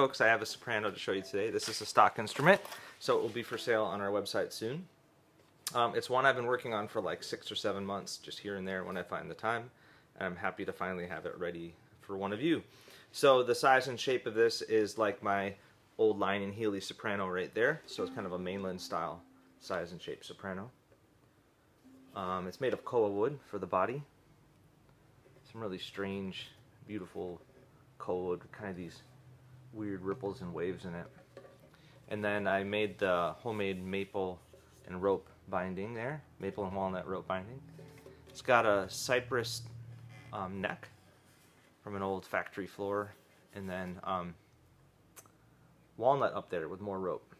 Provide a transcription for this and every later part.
folks, I have a soprano to show you today. This is a stock instrument, so it will be for sale on our website soon. It's one I've been working on for like 6 or 7 months, just here and there when I find the time, and I'm happy to finally have it ready for one of you. So the size and shape of this is like my old Line and Healy soprano right there, so it's kind of a mainland style size and shape soprano. It's made of koa wood for the body. Some really strange, beautiful koa wood, kind of these weird ripples and waves in it. And then I made the homemade maple and rope binding there, maple and walnut rope binding. It's got a cypress neck from an old factory floor, and then walnut up there with more rope.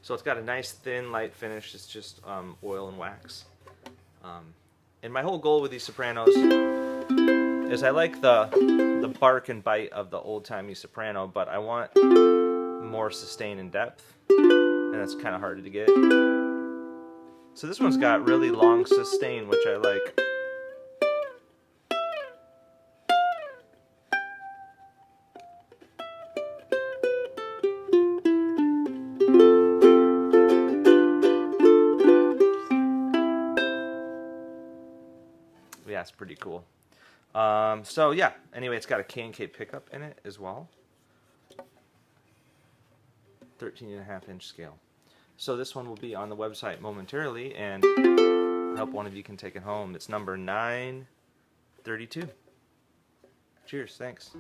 So it's got a nice thin light finish. It's just oil and wax. And my whole goal with these sopranos is I like the bark and bite of the old-timey soprano, but I want more sustain and depth, and that's kind of hard to get. So this one's got really long sustain, which I like. Yeah, it's pretty cool. So yeah, anyway, it's got a K&K pickup in it as well. 13.5-inch scale. So this one will be on the website momentarily, and I hope one of you can take it home. It's number 932. Cheers, thanks.